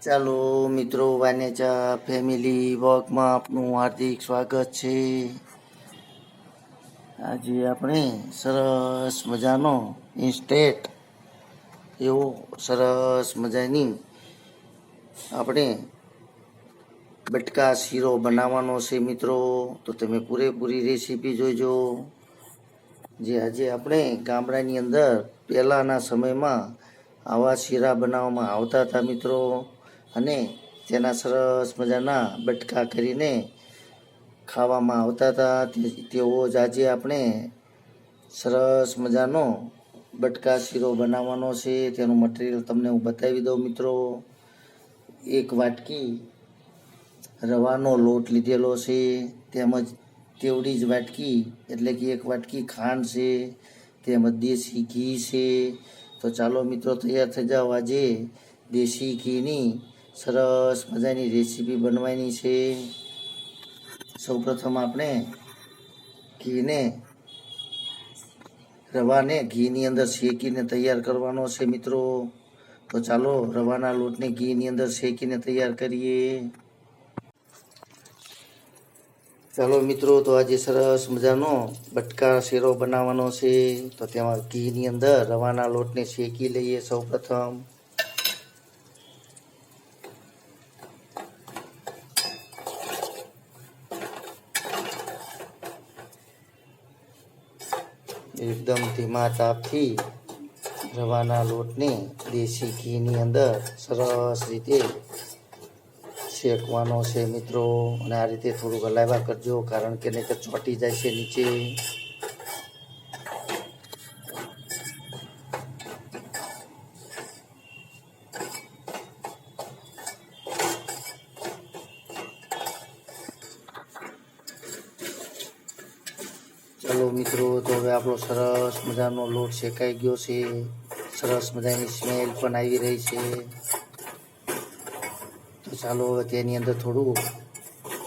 ચાલો મિત્રો, વાનેચા ફેમિલી વર્કમાં આપનું હાર્દિક સ્વાગત છે. આજે આપણે સરસ મજાનો ઇન્સ્ટેન્ટ એવો સરસ મજાની આપણે બટકા શીરો બનાવવાનો છે મિત્રો. તો તમે પૂરેપૂરી રેસીપી જોઈજો. જે આજે આપણે ગામડાની અંદર પહેલાંના સમયમાં આવા શીરા બનાવવામાં આવતા હતા મિત્રો, અને તેના સરસ મજાના બટકા કરીને ખાવામાં આવતા હતા. તેવો જ આજે આપણે સરસ મજાનો બટકા શીરો બનાવવાનો છે. તેનું મટીરિયલ તમને હું બતાવી દઉં મિત્રો. એક વાટકી રવાનો લોટ લીધેલો છે, તેમજ તેવડી જ વાટકી એટલે કે એક વાટકી ખાંડ છે, તેમજ દેશી ઘી છે. તો ચાલો મિત્રો, તૈયાર થઈ જાઓ. આજે દેશી ઘીની સરસ મજાની રેસીપી બનવાની છે. સૌપ્રથમ આપણે રવાને ઘીની અંદર શેકીને તૈયાર કરવાનો છે મિત્રો. તો ચાલો રવાના લોટને ઘીની અંદર શેકીને તૈયાર કરીએ. ચાલો મિત્રો, તો આજે સરસ મજાનો બટકા શીરો બનાવવાનો છે. તો તેમાં ઘીની અંદર રવાના લોટને શેકી લઈએ સૌપ્રથમ. એકદમ ધીમા તાપથી રવાના લોટને દેશી ઘીની અંદર સરસ રીતે શેકવાનો છે મિત્રો. અને આ રીતે થોડુંક હલાવ્યા કરજો, કારણ કે નહીં તો ચોંટી જાય છે નીચે. ચાલો મિત્રો, તો હવે આપણો સરસ મજાનો લોટ શેકાઈ ગયો છે. સરસ મજાની સ્મેલ પણ આવી રહી છે. તો ચાલો હવે તેની અંદર થોડું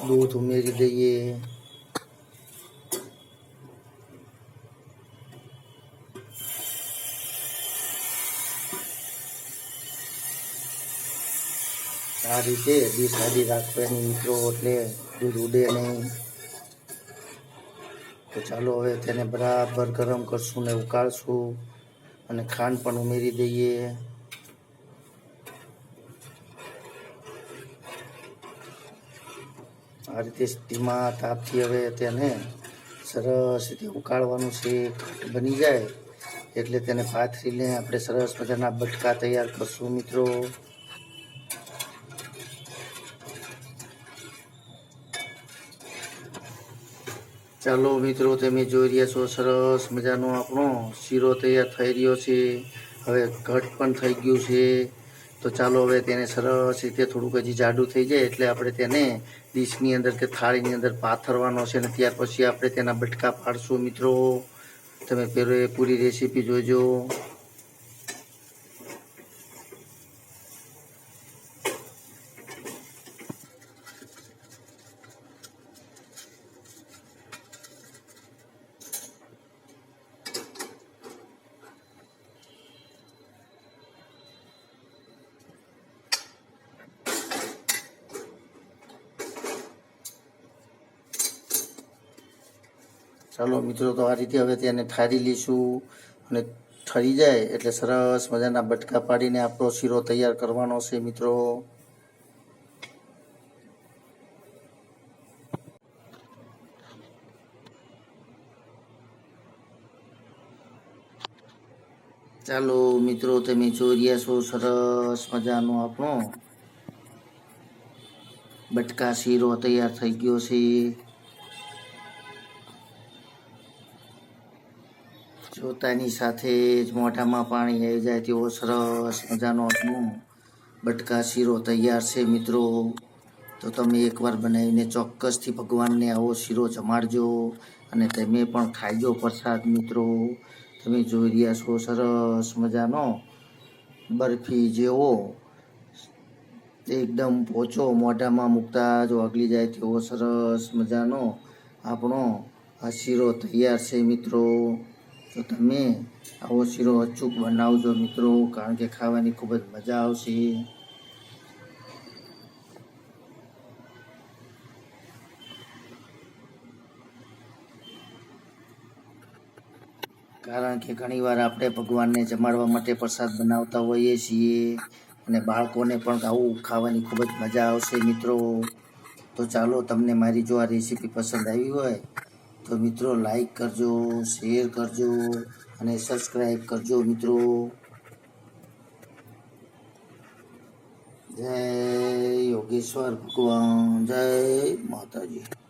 દૂધ ઉમેરી દઈએ. આ રીતે ડીશ આડી રાખવાની મિત્રો, એટલે દૂધ ઉડે નહીં. તો ચાલો હવે તેને બરાબર ગરમ કરશું ને ઉકાળશું, અને ખાંડ પણ ઉમેરી દઈએ. આ રીતે ધીમા તાપથી હવે તેને સરસ રીતે ઉકાળવાનું છે. ઘાટ બની જાય એટલે તેને પાથરીને આપણે સરસ મજાના બટકા તૈયાર કરશું મિત્રો. ચાલો મિત્રો, તમે જોઈ રહ્યા છો સરસ મજાનો આપણો શીરો તૈયાર થઈ રહ્યો છે. હવે ઘટ પણ થઈ ગયું છે. તો ચાલો હવે તેને સરસ રીતે થોડુંક હજી જાડું થઈ જાય એટલે આપણે તેને ડીશની અંદર કે થાળીની અંદર પાથરવાનો છે, અને ત્યાર પછી આપણે તેના બટકા પાડશું મિત્રો. તમે પૂરી રેસીપી જોજો. ચાલો મિત્રો, તો આ રીતે હવે તેને ઠારી લઈશું, અને ઠરી જાય એટલે સરસ મજાના બટકા પાડીને આપણો શીરો તૈયાર કરવાનો છે મિત્રો. ચાલો મિત્રો, તમે જોઈ રહ્યા છો સરસ મજાનો આપણો બટકા શીરો તૈયાર થઈ ગયો છે. જોતાની સાથે જ મોઢામાં પાણી આવી જાય તેવો સરસ મજાનો આપણો બટકા શીરો તૈયાર છે મિત્રો. તો તમે એકવાર બનાવીને ચોક્કસથી ભગવાનને આવો શીરો જમાડજો, અને તમે પણ ખાઈજો પ્રસાદ મિત્રો. તમે જોઈ રહ્યા છો સરસ મજાનો બરફી જેવો એકદમ પોચો મોઢામાં મૂકતા જ ઓગળી જાય તેવો સરસ મજાનો આપણો આ શીરો તૈયાર છે મિત્રો. તો તમે આવો શીરો અચૂક બનાવજો મિત્રો, કારણ કે ખાવાની ખૂબ જ મજા આવશે. કારણ કે ઘણીવાર આપણે ભગવાનને જમાડવા માટે પ્રસાદ બનાવતા હોઈએ છીએ અને બાળકોને પણ આવું ખાવાની ખૂબ જ મજા આવશે મિત્રો. તો ચાલો, તમને મારી જો આ રેસીપી પસંદ આવી હોય તો મિત્રો લાઈક કરજો, શેર કરજો અને સબસ્ક્રાઈબ કરજો મિત્રો. જય યોગેશ્વર ભગવાન, જય માતાજી.